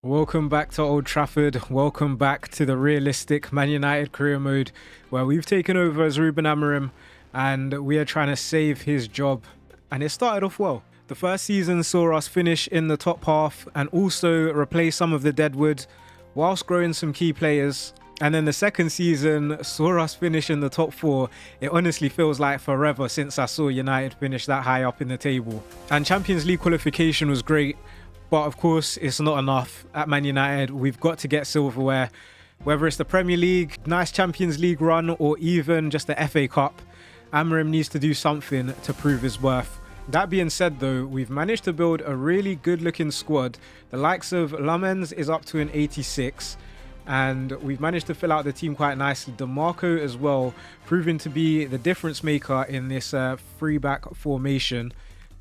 Welcome back to Old Trafford. Welcome back to the realistic Man United career mode, where we've taken over as Ruben Amorim and we are trying to save his job. And it started off well. The first season saw us finish in the top half and also replace some of the deadwood whilst growing some key players. And then the second season saw us finish in the top four. It honestly feels like forever since I saw United finish that high up in the table. And Champions League qualification was great. But of course, it's not enough. At Man United, we've got to get silverware. Whether it's the Premier League, nice Champions League run, or even just the FA Cup, Amorim needs to do something to prove his worth. That being said though, we've managed to build a really good looking squad. The likes of Lamens is up to an 86. And we've managed to fill out the team quite nicely. DeMarco as well, proving to be the difference maker in this three-back formation.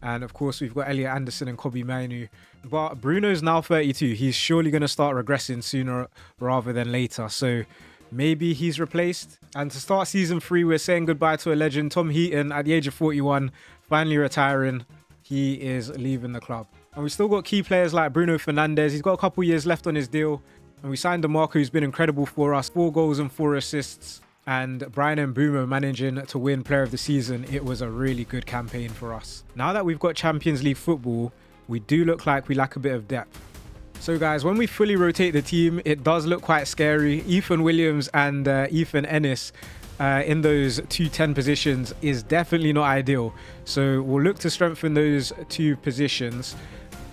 And of course, we've got Elliot Anderson and Kobbie Mainoo. But Bruno's now 32. He's surely going to start regressing sooner rather than later. So maybe he's replaced. And to start season 3, we're saying goodbye to a legend, Tom Heaton, at the age of 41, finally retiring. He is leaving the club. And we've still got key players like Bruno Fernandes. He's got a couple years left on his deal. And we signed DeMarco, who's been incredible for us. 4 goals and 4 assists. And Brian Mbeumo managing to win Player of the Season. It was a really good campaign for us. Now that we've got Champions League football, we do look like we lack a bit of depth. So guys, when we fully rotate the team, it does look quite scary. Ethan Williams and Ethan Ennis in those 2-10 positions is definitely not ideal. So we'll look to strengthen those 2 positions.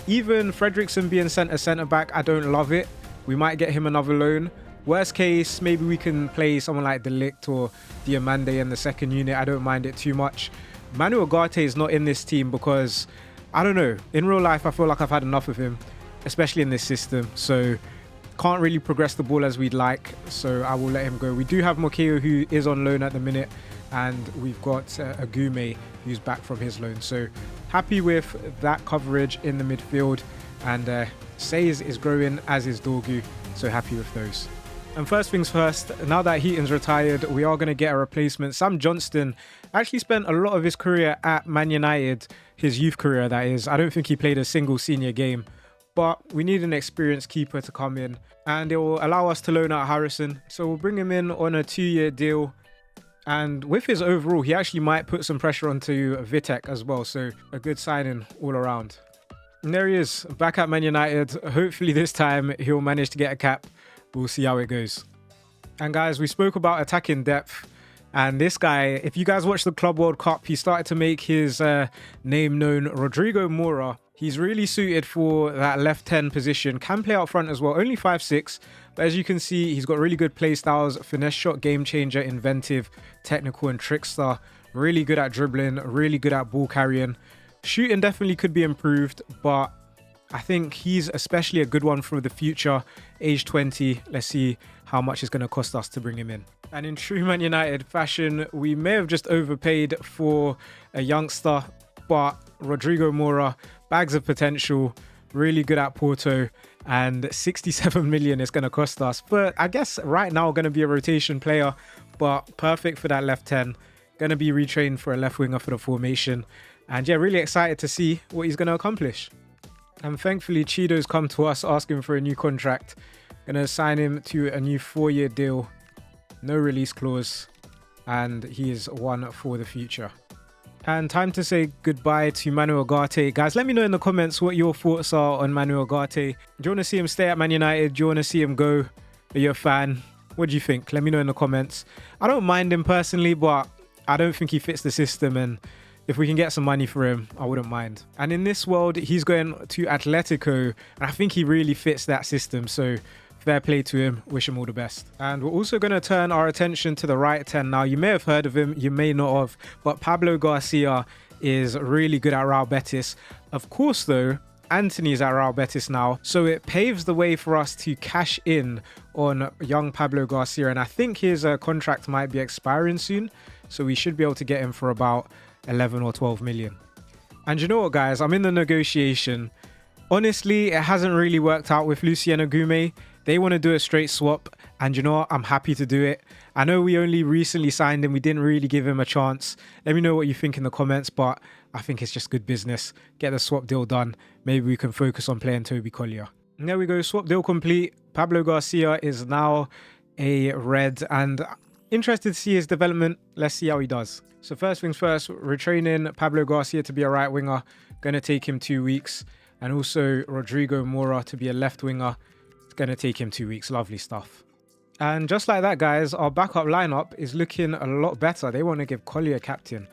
Even Fredrickson being sent as centre-back, I don't love it. We might get him another loan. Worst case, maybe we can play someone like De Ligt or Diamande in the second unit. I don't mind it too much. Man Utd is not in this team because, I don't know, in real life I feel like I've had enough of him, especially in this system. So can't really progress the ball as we'd like, so I will let him go. We do have Mokeo, who is on loan at the minute, and we've got Agume, who's back from his loan. So happy with that coverage in the midfield, and Says is growing, as is Dorgu, so happy with those. And first things first, now that Heaton's retired, we are going to get a replacement. Sam Johnston actually spent a lot of his career at Man United, his youth career that is. I don't think he played a single senior game, but we need an experienced keeper to come in, and it will allow us to loan out Harrison. So we'll bring him in on a 2-year deal, and with his overall, he actually might put some pressure onto Vitek as well, so a good signing all around. And there he is, back at Man United. Hopefully this time he'll manage to get a cap. We'll see how it goes. And guys, we spoke about attacking depth. And this guy, if you guys watch the Club World Cup, he started to make his name known. Rodrigo Moura. He's really suited for that left 10 position. Can play out front as well. Only 5'6". But as you can see, he's got really good play styles. Finesse shot, game changer, inventive, technical and trickster. Really good at dribbling. Really good at ball carrying. Shooting definitely could be improved, but I think he's especially a good one for the future. Age 20. Let's see how much it's going to cost us to bring him in. And in true Man United fashion, we may have just overpaid for a youngster, but Rodrigo Moura, bags of potential, really good at Porto, and 67 million is going to cost us. But I guess right now going to be a rotation player, but perfect for that left 10. Going to be retrained for a left winger for the formation. And yeah, really excited to see what he's going to accomplish. And thankfully, Chido's come to us asking for a new contract. Going to sign him to a new 4-year deal. No release clause. And he is one for the future. And time to say goodbye to Manu Ugarte. Guys, let me know in the comments what your thoughts are on Manu Ugarte. Do you want to see him stay at Man United? Do you want to see him go? Are you a fan? What do you think? Let me know in the comments. I don't mind him personally, but I don't think he fits the system, and if we can get some money for him, I wouldn't mind. And in this world, he's going to Atletico, and I think he really fits that system. So fair play to him. Wish him all the best. And we're also going to turn our attention to the right 10 now. You may have heard of him, you may not have, but Pablo Garcia is really good at Real Betis. Of course, though, Anthony's at Real Betis now, so it paves the way for us to cash in on young Pablo Garcia. And I think his contract might be expiring soon, so we should be able to get him for about 11 or 12 million. And you know what, guys, I'm in the negotiation. Honestly, it hasn't really worked out with Lucien Agume. They want to do a straight swap, and you know what, I'm happy to do it. I know we only recently signed him, we didn't really give him a chance. Let me know what you think in the comments, but I think it's just good business. Get the swap deal done. Maybe we can focus on playing Toby Collier. And there we go, swap deal complete. Pablo Garcia is now a red, and interested to see his development. Let's see how he does. So first things first, retraining Pablo Garcia to be a right winger. Going to take him 2 weeks. And also Rodrigo Mora to be a left winger. It's going to take him 2 weeks. Lovely stuff. And just like that, guys, our backup lineup is looking a lot better. They want to give Collier captain.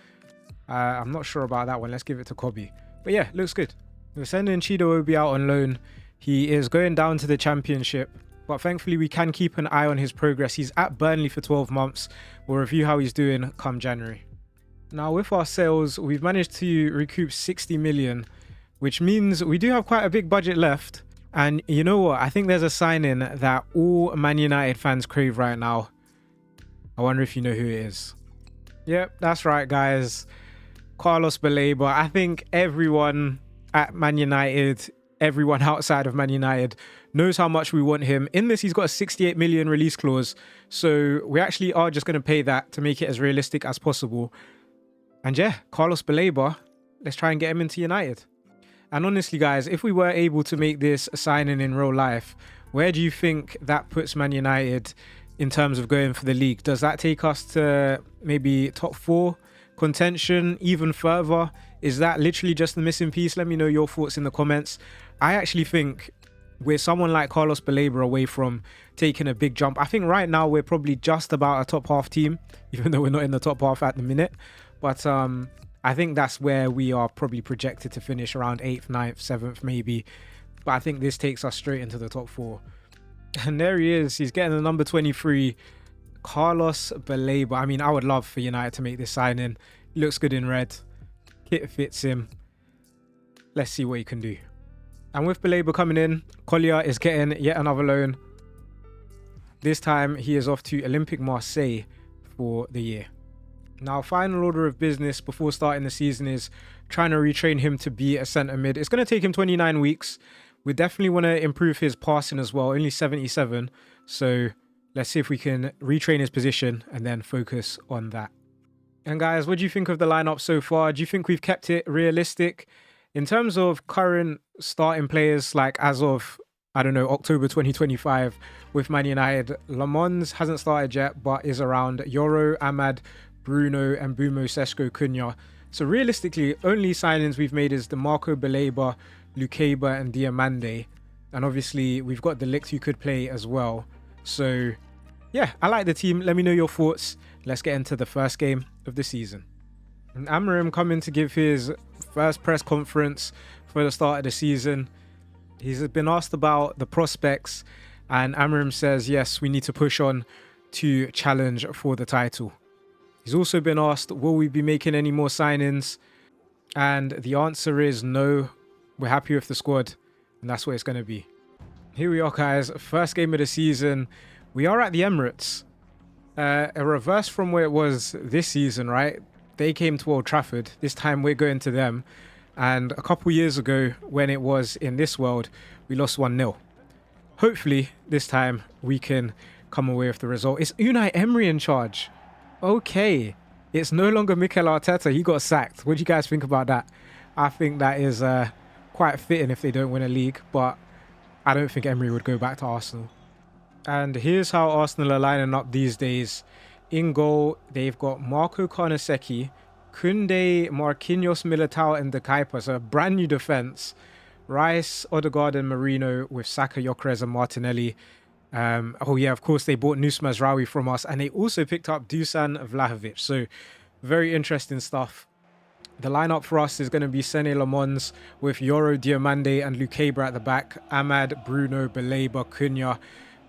I'm not sure about that one. Let's give it to Kobe. But yeah, looks good. We're sending Chido Obi out on loan. He is going down to the championship, but thankfully we can keep an eye on his progress. He's at Burnley for 12 months. We'll review how he's doing come January. Now with our sales, we've managed to recoup 60 million, which means we do have quite a big budget left. And you know what? I think there's a signing that all Man United fans crave right now. I wonder if you know who it is. Yep, that's right, guys. Carlos Baleba. I think everyone at Man United, everyone outside of Man United knows how much we want him. In this, he's got a 68 million release clause. So we actually are just going to pay that to make it as realistic as possible. And yeah, Carlos Baleba, let's try and get him into United. And honestly, guys, if we were able to make this signing in real life, where do you think that puts Man United in terms of going for the league? Does that take us to maybe top 4 contention, even further? Is that literally just the missing piece? Let me know your thoughts in the comments. I actually think we're someone like Carlos Baleba away from taking a big jump. I think right now we're probably just about a top half team, even though we're not in the top half at the minute. But I think that's where we are probably projected to finish, around 8th, 9th, 7th maybe. But I think this takes us straight into the top 4. And there he is. He's getting the number 23, Carlos Baleba. I mean, I would love for United to make this signing. He looks good in red. Kit fits him. Let's see what he can do. And with Baleba coming in, Collier is getting yet another loan. This time he is off to Olympique Marseille for the year. Now, final order of business before starting the season is trying to retrain him to be a centre mid. It's going to take him 29 weeks. We definitely want to improve his passing as well, only 77. So let's see if we can retrain his position and then focus on that. And guys, what do you think of the lineup so far? Do you think we've kept it realistic? In terms of current starting players, like as of, I don't know, October 2025 with Man United, Le Mans hasn't started yet, but is around. Yoro, Ahmad, Bruno, and Mbumo Sesco Cunha. So realistically, only signings we've made is the Marco Baleba, Lukeba, and Diamande. And obviously, we've got the Ligt who could play as well. So yeah, I like the team. Let me know your thoughts. Let's get into the first game of the season. And Amorim coming to give his first press conference for the start of the season. He's been asked about the prospects, and Amorim says, yes, we need to push on to challenge for the title. He's also been asked, will we be making any more signings? And the answer is no. We're happy with the squad, and that's what it's going to be. Here we are, guys. First game of the season. We are at the Emirates. A reverse from where it was this season, right? They came to Old Trafford. This time we're going to them. And a couple years ago, when it was in this world, we lost 1-0. Hopefully, this time we can come away with the result. It's Unai Emery in charge. Okay. It's no longer Mikel Arteta. He got sacked. What do you guys think about that? I think that is quite fitting if they don't win a league. But I don't think Emery would go back to Arsenal. And here's how Arsenal are lining up these days. In goal, they've got Marco Carnesecchi, Koundé, Marquinhos, Militao, and De Kuyper. So a brand new defence. Rice, Odegaard, and Marino with Saka, Gyökeres, and Martinelli. Oh yeah, of course, they bought Nus Mazraoui from us. And they also picked up Dusan Vlahovic. So very interesting stuff. The lineup for us is going to be Sene Le Mans with Yoro, Diamande, and Lukeba at the back. Ahmad, Bruno, Baleba, Cunha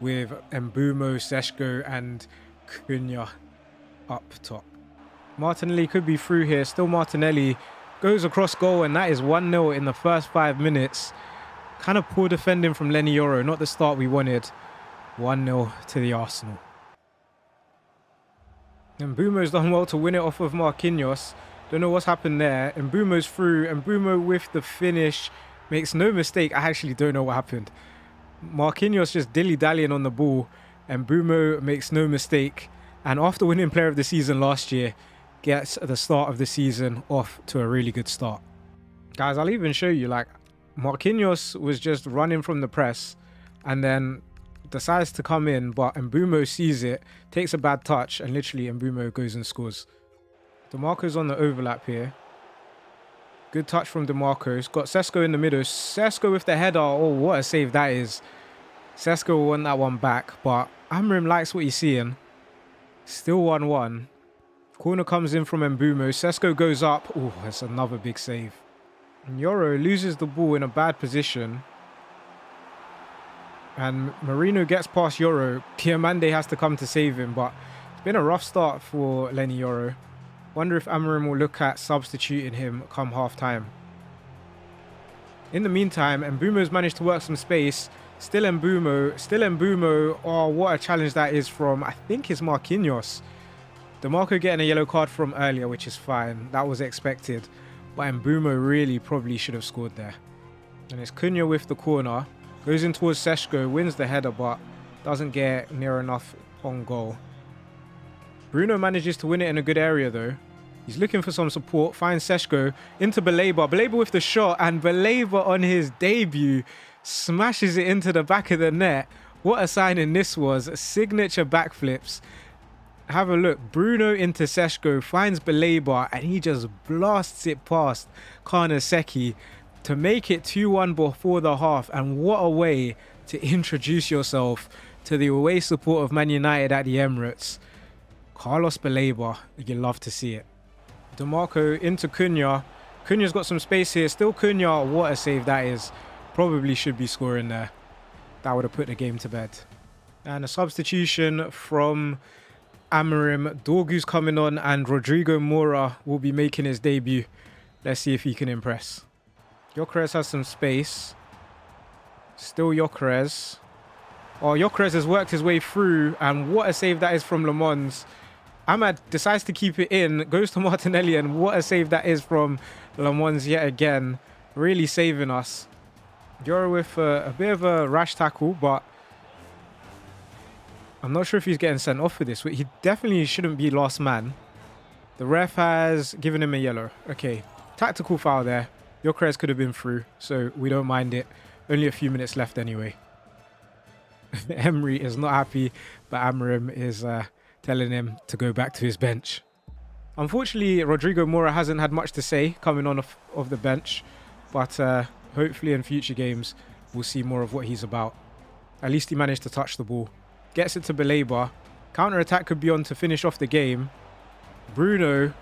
with Mbumo, Sesco, and Cunha up top. Martinelli could be through here. Still Martinelli goes across goal, and that is 1-0 in the first 5 minutes. Kind of poor defending from Lenny Yoro. Not the start we wanted. 1-0 to the Arsenal. And Mbumo's done well to win it off of Marquinhos. Don't know what's happened there. And Mbumo's through. And Mbumo with the finish. Makes no mistake. I actually don't know what happened. Marquinhos just dilly-dallying on the ball. And Mbumo makes no mistake. And after winning Player of the Season last year, gets the start of the season off to a really good start. Guys, I'll even show you, like, Marquinhos was just running from the press and then decides to come in, but Mbumo sees it, takes a bad touch, and literally Mbumo goes and scores. DeMarco's on the overlap here. Good touch from DeMarco. He's got Sesko in the middle. Sesko with the header. Oh, what a save that is. Sesko will want that one back, but Amorim likes what he's seeing. Still 1-1. Corner comes in from Mbumo. Sesko goes up. Oh, that's another big save. And Yoro loses the ball in a bad position. And Marino gets past Yoro. Diamande has to come to save him, but it's been a rough start for Lenny Yoro. Wonder if Amorim will look at substituting him come half-time. In the meantime, Mbumo's managed to work some space. Still Mbumo. Oh, what a challenge that is from, I think it's Marquinhos. DeMarco getting a yellow card from earlier, which is fine. That was expected. But Mbumo really probably should have scored there. And it's Cunha with the corner. Goes in towards Sesko, wins the header, but doesn't get near enough on goal. Bruno manages to win it in a good area though. He's looking for some support, finds Sesko into Baleba. Baleba with the shot, and Baleba on his debut smashes it into the back of the net. What a signing this was. Signature backflips. Have a look. Bruno into Sesko, finds Baleba, and he just blasts it past Karnaseki to make it 2-1 before the half. And what a way to introduce yourself to the away support of Man United at the Emirates. Carlos Baleba, you love to see it. DeMarco into Cunha. Cunha's got some space here. Still Cunha. What a save that is. Probably should be scoring there. That would have put the game to bed. And a substitution from Amorim. Dorgu's coming on and Rodrigo Mora will be making his debut. Let's see if he can impress. Gyökeres has some space. Still Gyökeres. Oh, Gyökeres has worked his way through, and what a save that is from Le Mans. Ahmad decides to keep it in, goes to Martinelli, and what a save that is from Le Mans yet again. Really saving us. Yoro with a bit of a rash tackle, but I'm not sure if he's getting sent off for this. He definitely shouldn't be last man. The ref has given him a yellow. Okay, tactical foul there. Gyökeres could have been through, so we don't mind it. Only a few minutes left anyway. Emery is not happy, but Amorim is telling him to go back to his bench. Unfortunately, Rodrigo Mora hasn't had much to say coming on off the bench, but hopefully in future games we'll see more of what he's about. At least he managed to touch the ball. Gets it to Baleba. Counter-attack could be on to finish off the game. Bruno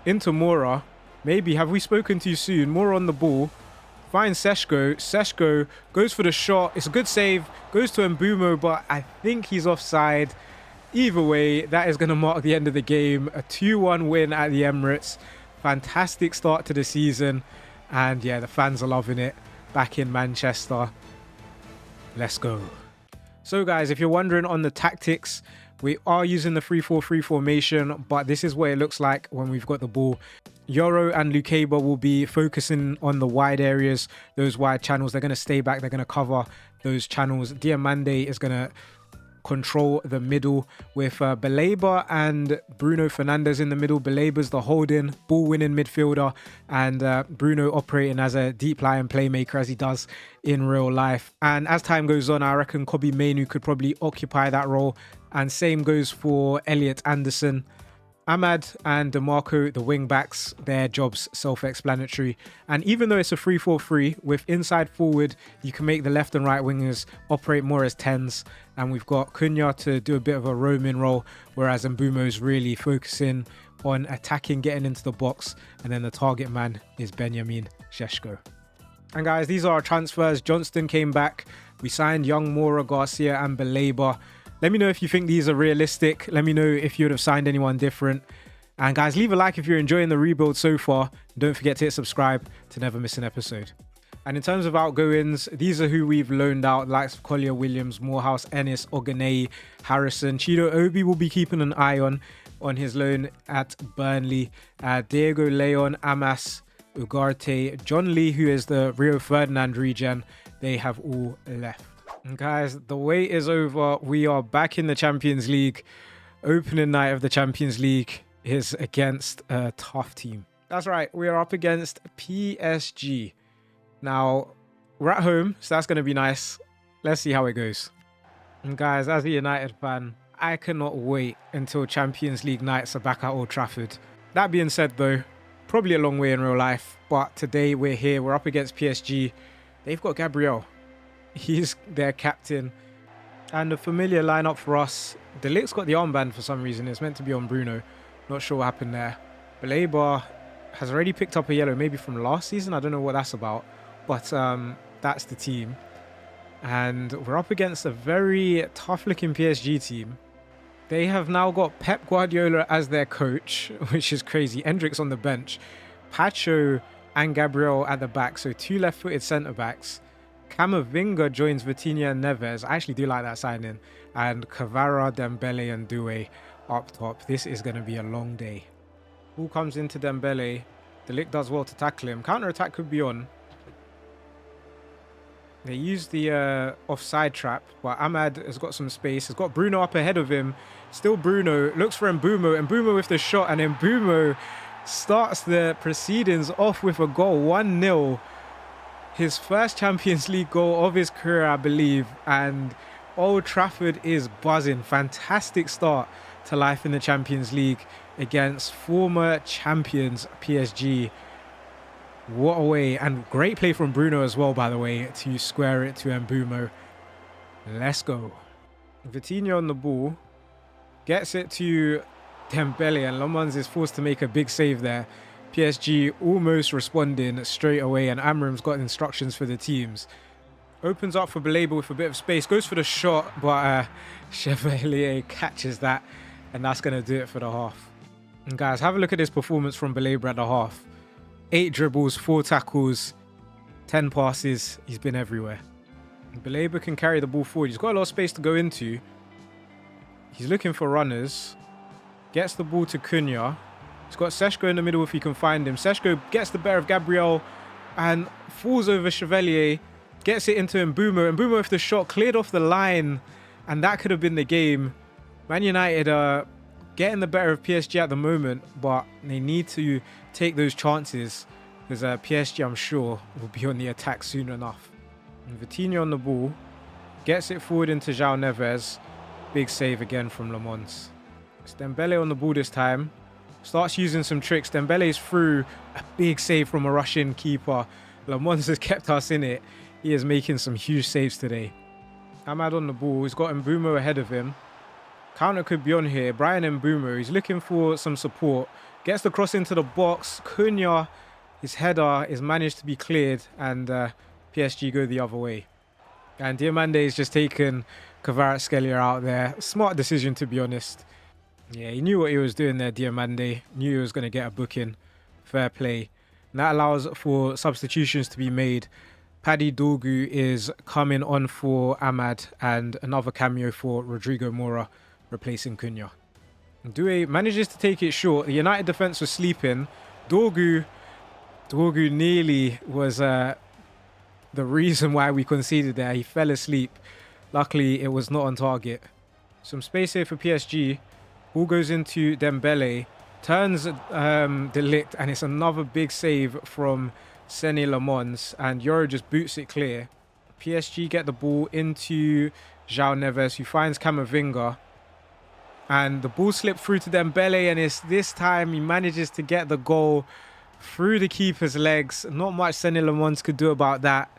into Mora. Maybe, have we spoken too soon? Mora on the ball. Finds Sesko. Sesko goes for the shot. It's a good save. Goes to Mbumo, but I think he's offside. Either way, that is going to mark the end of the game. A 2-1 win at the Emirates. Fantastic start to the season. And yeah, the fans are loving it. Back in Manchester. Let's go. So guys, if you're wondering on the tactics, we are using the 3-4-3 formation, but this is what it looks like when we've got the ball. Yoro and Lukeba will be focusing on the wide areas, those wide channels. They're going to stay back. They're going to cover those channels. Diamande is going to control the middle with Baleba and Bruno Fernandes in the middle. Baleba's the holding, ball-winning midfielder, and Bruno operating as a deep-lying playmaker as he does in real life. And as time goes on, I reckon Kobbie Mainoo could probably occupy that role. And same goes for Elliot Anderson. Ahmad and DeMarco, the wing backs, their jobs self-explanatory. And even though it's a 3-4-3, with inside forward, you can make the left and right wingers operate more as 10s. And we've got Cunha to do a bit of a roaming role, whereas Mbumo's really focusing on attacking, getting into the box. And then the target man is Benjamin Sesko. And guys, these are our transfers. Johnston came back. We signed Young, Mora, Garcia and Baleba. Let me know if you think these are realistic. Let me know if you would have signed anyone different. And guys, leave a like if you're enjoying the rebuild so far. Don't forget to hit subscribe to never miss an episode. And in terms of outgoings, these are who we've loaned out. The likes of Collier, Williams, Morehouse, Ennis, Oganei, Harrison. Chido Obi will be keeping an eye on his loan at Burnley. Diego Leon, Amas, Ugarte, John Lee, who is the Rio Ferdinand regen. They have all left. And guys, the wait is over. We are back in the Champions League. Opening night of the Champions League is against a tough team. That's right, we are up against PSG. Now, We're at home, so that's going to be nice. Let's see how it goes. And guys, as a United fan, I cannot wait until Champions League nights are back at Old Trafford. That being said though, probably a long way in real life, but today we're here, we're up against PSG. They've got Gabriel. He's their captain. And a familiar lineup for us. De Ligt's got the armband for some reason. It's meant to be on Bruno. Not sure what happened there. Baleba has already picked up a yellow, maybe from last season. I don't know what that's about. But that's the team. And we're up against a very tough-looking PSG team. They have now got Pep Guardiola as their coach, which is crazy. Endrick's on the bench. Pacho and Gabriel at the back, so two left-footed centre-backs. Camavinga joins Vitinha and Neves. I actually do like that signing. And Kvara, Dembele and Doué up top. This is going to be a long day. Ball comes into Dembele. De Ligt does well to tackle him. Counter-attack could be on. They use the offside trap, but Ahmad has got some space. Has got Bruno up ahead of him. Still Bruno. Looks for Mbumo. Mbumo with the shot, and Mbumo starts the proceedings off with a goal. 1-0. His first Champions League goal of his career, I believe. And Old Trafford is buzzing. Fantastic start to life in the Champions League against former champions PSG. What a way. And great play from Bruno as well, by the way, to square it to Mbumo. Let's go. Vitinha on the ball. Gets it to Dembele, and Lemans is forced to make a big save there. PSG almost responding straight away, and Amorim's got instructions for the teams. Opens up for Baleba with a bit of space. Goes for the shot, but Chevalier catches that, and that's going to do it for the half. And guys, have a look at this performance from Baleba at the half. 8 dribbles, 4 tackles, 10 passes. He's been everywhere. Baleba can carry the ball forward. He's got a lot of space to go into. He's looking for runners. Gets the ball to Cunha. He's got Seshko in the middle if he can find him. Seshko gets the bear of Gabriel and falls over Chevalier. Gets it into Mbumo. Mbumo with the shot cleared off the line. And that could have been the game. Man United are getting the better of PSG at the moment, but they need to take those chances because PSG, I'm sure, will be on the attack soon enough. And Vitinha on the ball. Gets it forward into João Neves. Big save again from Lemans. It's Dembele on the ball this time. Starts using some tricks. Dembele's through. A big save from a Russian keeper. Lemans has kept us in it. He is making some huge saves today. Ahmad on the ball. He's got Mbumo ahead of him. Counter could be on here. Brian Mbumo. He's looking for some support. Gets the cross into the box. Cunha, his header is managed to be cleared. And PSG go the other way. And Diomande has just taken Kvaratskhelia out there. Smart decision, to be honest. Yeah, he knew what he was doing there, Diomande. Knew he was going to get a booking. Fair play. And that allows for substitutions to be made. Paddy Dorgu is coming on for Ahmad, and another cameo for Rodrigo Mora, replacing Cunha. Doué manages to take it short. The United defence was sleeping. Dorgu nearly was the reason why we conceded there. He fell asleep. Luckily, it was not on target. Some space here for PSG. Ball goes into Dembele. Turns De Ligt, and it's another big save from Seny Lemans, and Euro just boots it clear. PSG get the ball into João Neves, who finds Camavinga. And the ball slipped through to Dembele, and it's this time he manages to get the goal through the keeper's legs. Not much Seny Lemans could do about that.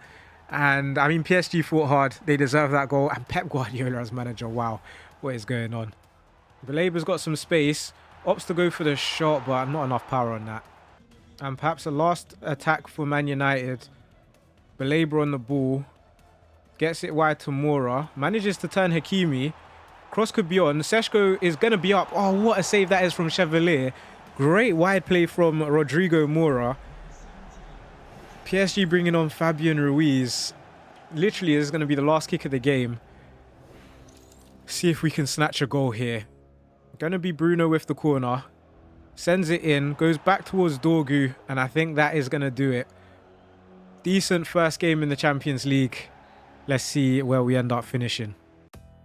And I mean, PSG fought hard. They deserve that goal. And Pep Guardiola as manager, wow, what is going on? Baleba's got some space. Opts to go for the shot, but not enough power on that. And perhaps a last attack for Man United. Baleba on the ball. Gets it wide to Mora. Manages to turn Hakimi. Cross could be on. Seshko is going to be up. Oh, what a save that is from Chevalier. Great wide play from Rodrigo Mora. PSG bringing on Fabian Ruiz. Literally, this is going to be the last kick of the game. See if we can snatch a goal here. Going to be Bruno with the corner. Sends it in. Goes back towards Dorgu. And I think that is going to do it. Decent first game in the Champions League. Let's see where we end up finishing.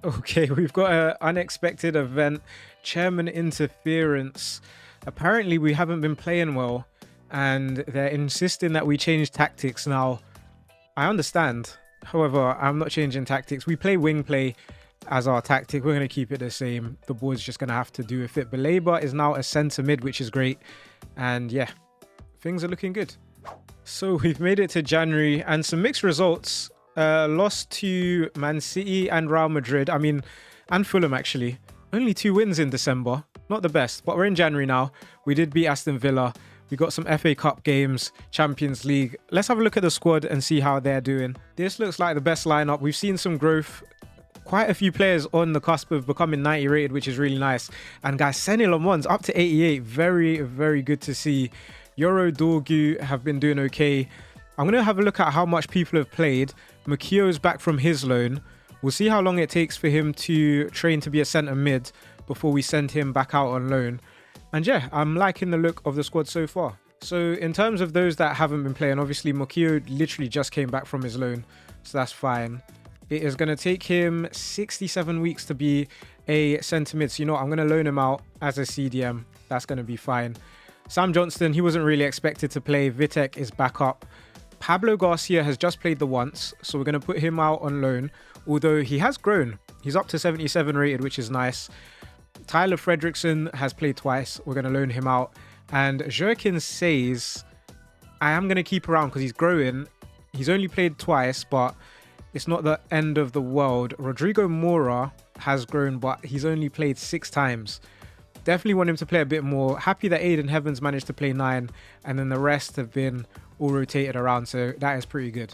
Okay, we've got an unexpected event. Chairman interference. Apparently, we haven't been playing well. And they're insisting that we change tactics now. I understand. However, I'm not changing tactics. We play wing play as our tactic. We're going to keep it the same. The board's just going to have to do with it. Belabor is now a centre mid, which is great. And yeah, things are looking good. So we've made it to January and some mixed results. Lost to Man City and Real Madrid. I mean, and Fulham actually. Only 2 wins in December. Not the best, but we're in January now. We did beat Aston Villa. We got some FA Cup games, Champions League. Let's have a look at the squad and see how they're doing. This looks like the best lineup. We've seen some growth. Quite a few players on the cusp of becoming 90 rated, which is really nice. And guys, Senny Lamon's up to 88. Very, very good to see. Yoro Dorgu have been doing okay. I'm going to have a look at how much people have played. Makio's back from his loan. We'll see how long it takes for him to train to be a centre mid before we send him back out on loan. And yeah, I'm liking the look of the squad so far. So in terms of those that haven't been playing, obviously Makio literally just came back from his loan, so that's fine. It is going to take him 67 weeks to be a centre mid. So you know what, I'm going to loan him out as a CDM. That's going to be fine. Sam Johnston, he wasn't really expected to play. Vitek is back up. Pablo Garcia has just played the once, so we're going to put him out on loan. Although he has grown. He's up to 77 rated, which is nice. Tyler Fredrickson has played twice. We're going to loan him out. And Joaquin says, I am going to keep around because he's growing. He's only played twice, but it's not the end of the world. Rodrigo Mora has grown, but he's only played 6 times. Definitely want him to play a bit more. Happy that Aiden Heavens managed to play 9, and then the rest have been all rotated around, so that is pretty good.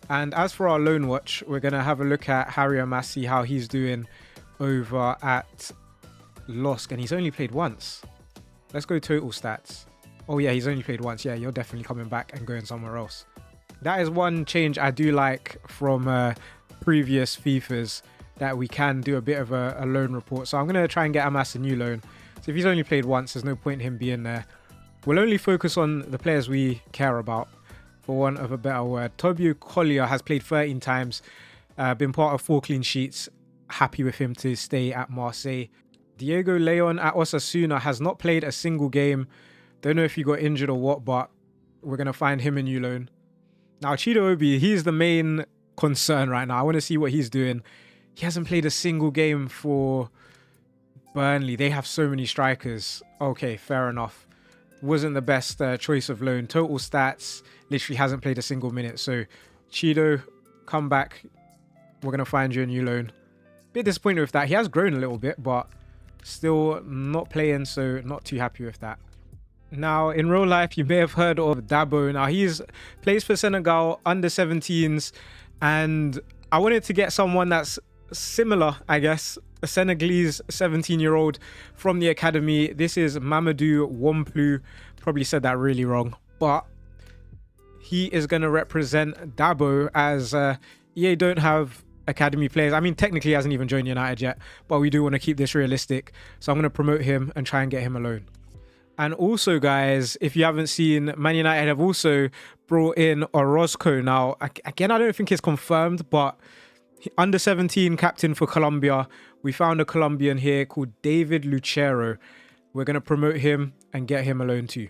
And as for our loan watch, we're going to have a look at Harry Amassi, how he's doing over at Losk, and he's only played once. Let's go total stats. Oh yeah, he's only played once. Yeah, you're definitely coming back and going somewhere else. That is one change I do like from previous FIFAs, that we can do a bit of a loan report. So I'm going to try and get Amas a new loan. So if he's only played once, there's no point in him being there. We'll only focus on the players we care about, for want of a better word. Tobio Collier has played 13 times, been part of 4 clean sheets. Happy with him to stay at Marseille. Diego Leon at Osasuna has not played a single game. Don't know if he got injured or what, but we're going to find him a new loan. Now, Chido Obi, he's the main concern right now. I want to see what he's doing. He hasn't played a single game for Burnley. They have so many strikers. Okay, fair enough. Wasn't the best choice of loan. Total stats, literally hasn't played a single minute. So, Chido, come back. We're going to find you a new loan. Bit disappointed with that. He has grown a little bit, but still not playing, so not too happy with that. Now, in real life, you may have heard of Dabo. Now, he's plays for Senegal, under 17s, and I wanted to get someone that's similar, I guess, a Senegalese 17-year-old from the academy. This is Mamadou Womplu. Probably said that really wrong, but he is going to represent Dabo, as EA don't have academy players. I mean, technically he hasn't even joined United yet, but we do want to keep this realistic. So I'm going to promote him and try and get him a loan. And also, guys, if you haven't seen, Man United have also brought in Orozco. Now, again, I don't think it's confirmed, but under 17 captain for Colombia. We found a Colombian here called David Lucero. We're going to promote him and get him a loan too.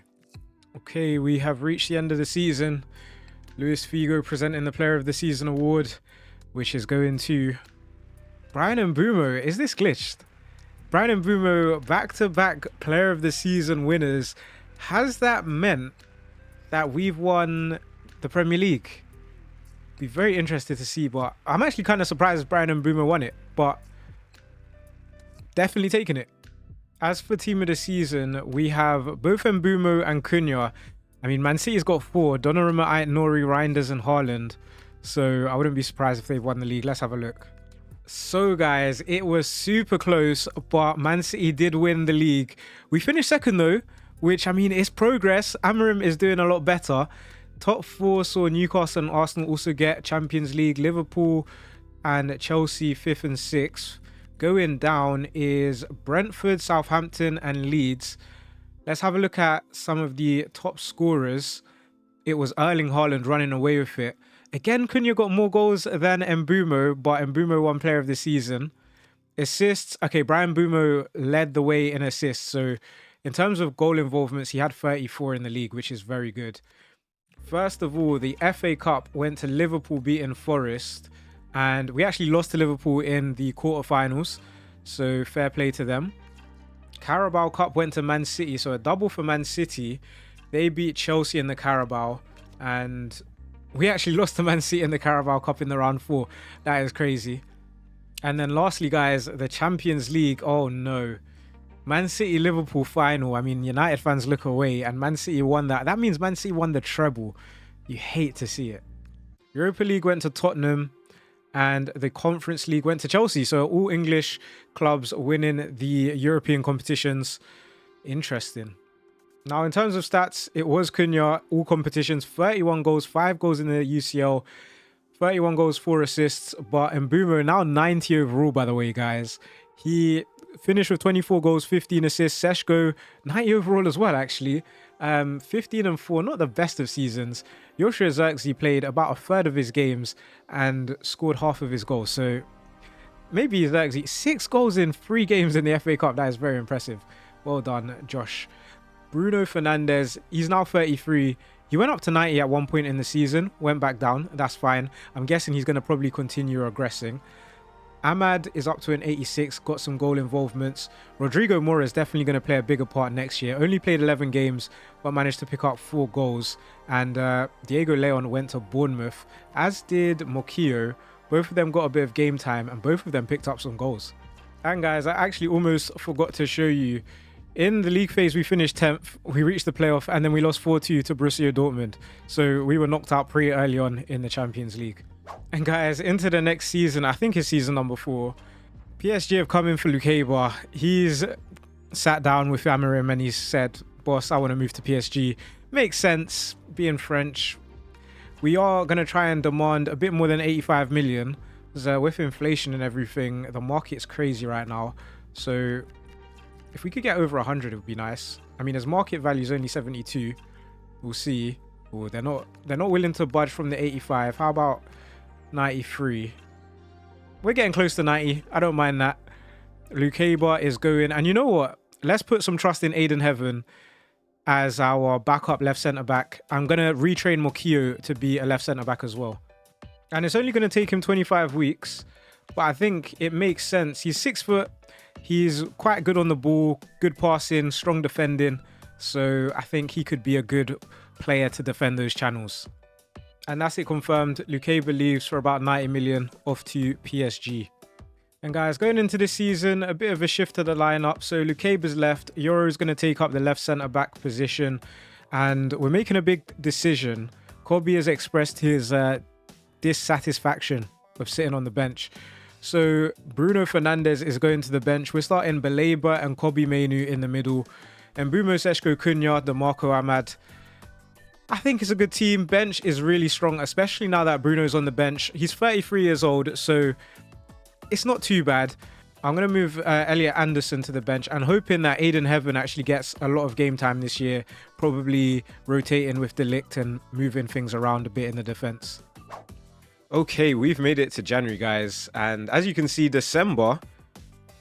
Okay, we have reached the end of the season. Luis Figo presenting the Player of the Season award, which is going to Brian Mbeumo. Is this glitched? Brian Mbeumo, back-to-back Player of the Season winners. Has that meant that we've won the Premier League? Be very interested to see, but I'm actually kind of surprised Brian Mbeumo won it, but definitely taking it. As for Team of the Season, we have both Mbeumo and Cunha. I mean, Man City's got 4, Donnarumma, Aït-Nouri, Reinders and Haaland. So I wouldn't be surprised if they've won the league. Let's have a look. So guys, it was super close, but Man City did win the league. We finished second though, which, I mean, is progress. Amorim is doing a lot better. Top 4 saw Newcastle and Arsenal also get Champions League. Liverpool and Chelsea 5th and 6th. Going down is Brentford, Southampton and Leeds. Let's have a look at some of the top scorers. It was Erling Haaland running away with it. Again, Cunha got more goals than Mbeumo, but Mbeumo won Player of the Season. Assists, okay, Brian Mbeumo led the way in assists. So in terms of goal involvements, he had 34 in the league, which is very good. First of all, the FA Cup went to Liverpool beating Forest, and we actually lost to Liverpool in the quarterfinals, so fair play to them. Carabao Cup went to Man City, so a double for Man City. They beat Chelsea in the Carabao, and we actually lost to Man City in the Carabao Cup in the round 4. That is crazy. And then lastly, guys, the Champions League. Oh no. Man City Liverpool final. I mean, United fans look away, and Man City won that. That means Man City won the treble. You hate to see it. Europa League went to Tottenham, and the Conference League went to Chelsea. So all English clubs winning the European competitions. Interesting. Now, in terms of stats, it was Cunha, all competitions, 31 goals, 5 goals in the UCL, 31 goals, 4 assists. But Mbeumo, now 90 overall, by the way, guys. He finished with 24 goals, 15 assists. Seshko, 90 overall as well, actually. 15 and 4, not the best of seasons. Joshua Zirkzee played about a third of his games and scored half of his goals. So maybe Zirkzee, 6 goals in 3 games in the FA Cup. That is very impressive. Well done, Josh. Bruno Fernandes, he's now 33. He went up to 90 at one point in the season, went back down. That's fine. I'm guessing he's going to probably continue regressing. Ahmad is up to an 86, got some goal involvements. Rodrigo Mora is definitely going to play a bigger part next year. Only played 11 games, but managed to pick up 4 goals. And Diego Leon went to Bournemouth, as did Mokio. Both of them got a bit of game time, and both of them picked up some goals. And guys, I actually almost forgot to show you. In the league phase, we finished 10th. We reached the playoff, and then we lost 4-2 to Borussia Dortmund. So we were knocked out pretty early on in the Champions League. And guys, into the next season, I think it's season number 4. PSG have come in for Lukeba. He's sat down with Amorim and he's said, boss, I want to move to PSG. Makes sense, being French. We are going to try and demand a bit more than 85 million. Because with inflation and everything, the market's crazy right now. So if we could get over 100, it would be nice. I mean, his market value is only 72. We'll see. Oh, they're not willing to budge from the 85. How about 93? We're getting close to 90. I don't mind that. Lukeba is going. And you know what? Let's put some trust in Aiden Heaven as our backup left centre-back. I'm going to retrain Mokio to be a left centre-back as well. And it's only going to take him 25 weeks. But I think it makes sense. He's 6 foot. He's quite good on the ball. Good passing. Strong defending. So I think he could be a good player to defend those channels. And that's it confirmed. Lukeba leaves for about 90 million off to PSG. And guys, going into this season, a bit of a shift to the lineup. So Lukeba's left. Yoro's going to take up the left centre-back position. And we're making a big decision. Kobe has expressed his dissatisfaction with sitting on the bench. So Bruno Fernandes is going to the bench. We're starting Baleba and Kobe Mainoo in the middle. And Mbeumo, Seshko, Cunha, DeMarco Ahmad. I think it's a good team. Bench is really strong, especially now that Bruno's on the bench. He's 33 years old, so it's not too bad. I'm going to move Elliot Anderson to the bench and hoping that Aiden Heaven actually gets a lot of game time this year, probably rotating with De Ligt and moving things around a bit in the defense. Okay, we've made it to January, guys. And as you can see, December,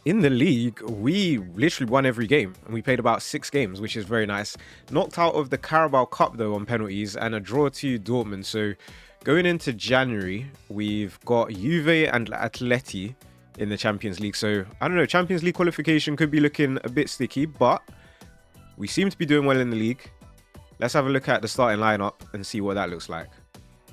in the league, we literally won every game. And we played about 6 games, which is very nice. Knocked out of the Carabao Cup, though, on penalties. And a draw to Dortmund. So going into January, we've got Juve and Atleti in the Champions League. So, I don't know, Champions League qualification could be looking a bit sticky. But we seem to be doing well in the league. Let's have a look at the starting lineup and see what that looks like.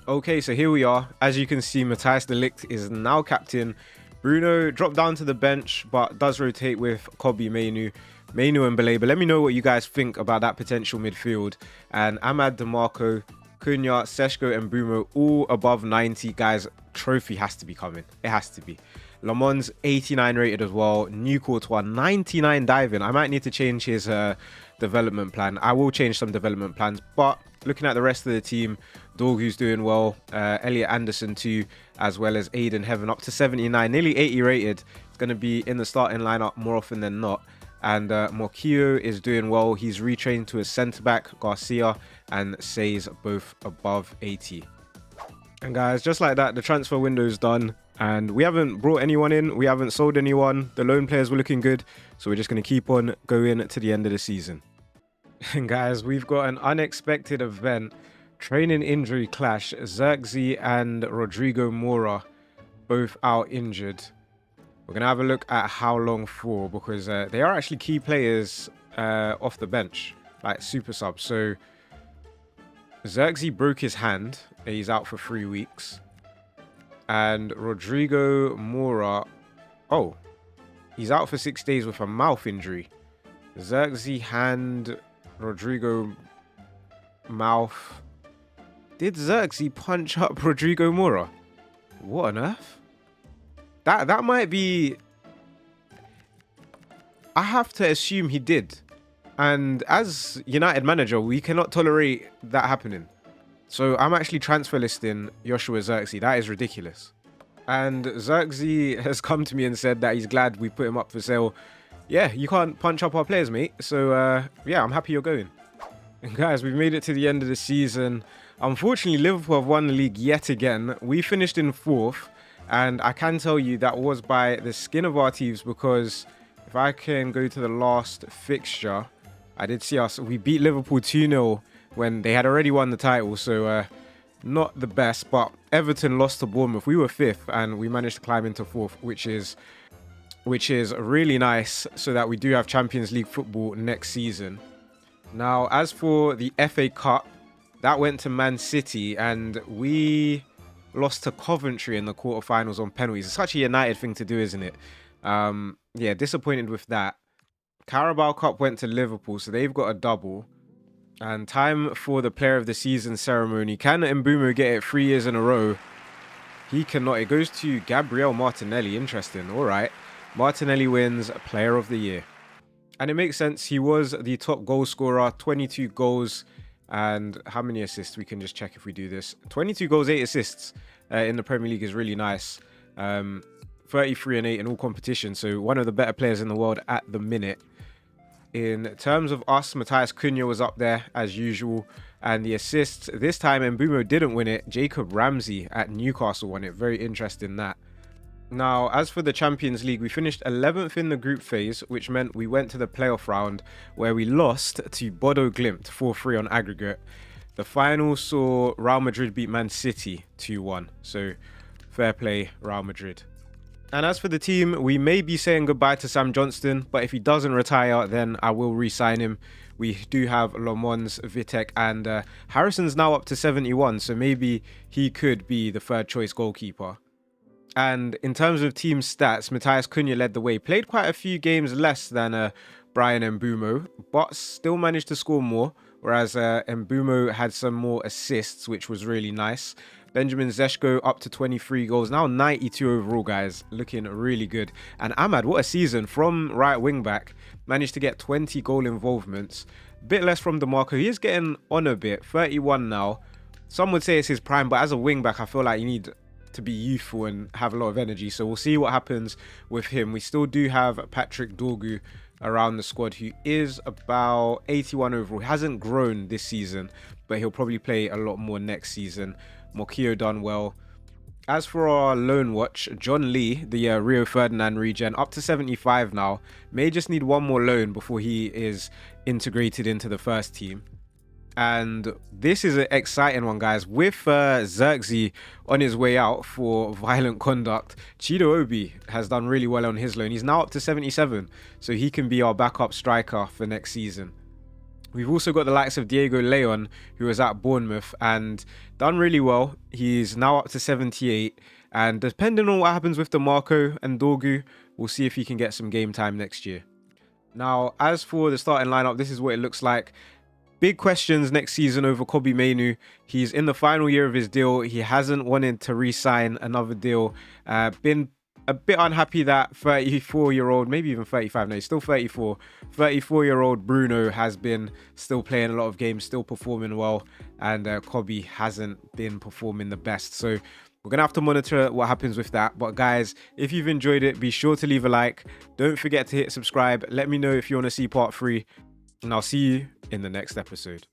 Okay, so here we are. As you can see, Matthijs de Ligt is now captain. Bruno dropped down to the bench, but does rotate with Kobe Mainoo and Baleba. Let me know what you guys think about that potential midfield. And Ahmad, DeMarco, Cunha, Seshko, and Mbeumo all above 90. Guys, trophy has to be coming. It has to be. Lamon's 89 rated as well. New Courtois 99 diving. I might need to change his development plan. I will change some development plans, but looking at the rest of the team, Dorgu's doing well, Elliot Anderson too, as well as Aiden Heaven up to 79, nearly 80 rated. It's going to be in the starting lineup more often than not. And Mokio is doing well. He's retrained to a centre-back. Garcia and Says both above 80. And guys, just like that, the transfer window is done. And we haven't brought anyone in. We haven't sold anyone. The loan players were looking good. So we're just going to keep on going to the end of the season. And guys, we've got an unexpected event. Training injury clash. Xerxes and Rodrigo Mora both out injured. We're going to have a look at how long for, because they are actually key players off the bench, like super subs. So Xerxes broke his hand. He's out for 3 weeks. And Rodrigo Mora, oh, he's out for 6 days with a mouth injury. Xerxes hand, Rodrigo mouth. Did Xerxes punch up Rodrigo Mora? What on earth? That might be... I have to assume he did. And as United manager, we cannot tolerate that happening. So I'm actually transfer listing Joshua Xerxes. That is ridiculous. And Xerxes has come to me and said that he's glad we put him up for sale. Yeah, you can't punch up our players, mate. So, yeah, I'm happy you're going. And guys, we've made it to the end of the season. Unfortunately, Liverpool have won the league yet again. We finished in 4th. And I can tell you that was by the skin of our teeth, because if I can go to the last fixture, I did see us. We beat Liverpool 2-0 when they had already won the title. So, not the best. But Everton lost to Bournemouth. We were 5th and we managed to climb into 4th, which is really nice, so that we do have Champions League football next season. Now, as for the FA Cup, that went to Man City and we lost to Coventry in the quarterfinals on penalties. It's such a United thing to do, isn't it? Yeah, disappointed with that. Carabao Cup went to Liverpool, so they've got a double. And time for the Player of the Season ceremony. Can Mbeumo get it 3 years in a row? He cannot. It goes to Gabriel Martinelli. Interesting. All right. Martinelli wins Player of the Year. And it makes sense. He was the top goal scorer. 22 goals. And how many assists? We can just check if we do this. 22 goals, 8 assists in the Premier League is really nice. 33 and 8 in all competitions. So one of the better players in the world at the minute. In terms of us, Matthias Cunha was up there as usual. And the assists, this time Mbeumo didn't win it. Jacob Ramsey at Newcastle won it. Very interesting that. Now, as for the Champions League, we finished 11th in the group phase, which meant we went to the playoff round where we lost to Bodo Glimt 4-3 on aggregate. The final saw Real Madrid beat Man City 2-1. So, fair play, Real Madrid. And as for the team, we may be saying goodbye to Sam Johnston, but if he doesn't retire, then I will re-sign him. We do have Lomons, Vitek, and Harrison's now up to 71, so maybe he could be the third choice goalkeeper. And in terms of team stats, Matthias Cunha led the way. Played quite a few games less than Brian Mbeumo, but still managed to score more. Whereas Mbeumo had some more assists, which was really nice. Benjamin Zeshko up to 23 goals. Now 92 overall, guys. Looking really good. And Ahmad, what a season. From right wing back, managed to get 20 goal involvements. Bit less from DeMarco. He is getting on a bit. 31 now. Some would say it's his prime, but as a wing back, I feel like you need to be youthful and have a lot of energy. So we'll see what happens with him. We still do have Patrick Dorgu around the squad, who is about 81 overall. He hasn't grown this season, but he'll probably play a lot more next season. Mokio done well. As for our loan watch, John Lee, the Rio Ferdinand regen, up to 75 now. May just need one more loan before he is integrated into the first team. And this is an exciting one, guys. With Xerxes on his way out for violent conduct, Chido Obi has done really well on his loan. He's now up to 77, so he can be our backup striker for next season. We've also got the likes of Diego Leon, who was at Bournemouth and done really well. He's now up to 78. And depending on what happens with DeMarco and Dorgu, we'll see if he can get some game time next year. Now, as for the starting lineup, this is what it looks like. Big questions next season over Kobbie Mainoo. He's in the final year of his deal. He hasn't wanted to re-sign another deal. Been a bit unhappy that 34-year-old, maybe even 35 now, he's still 34. 34-year-old Bruno has been still playing a lot of games, still performing well. And Kobbie hasn't been performing the best. So we're going to have to monitor what happens with that. But guys, if you've enjoyed it, be sure to leave a like. Don't forget to hit subscribe. Let me know if you want to see part 3. And I'll see you in the next episode.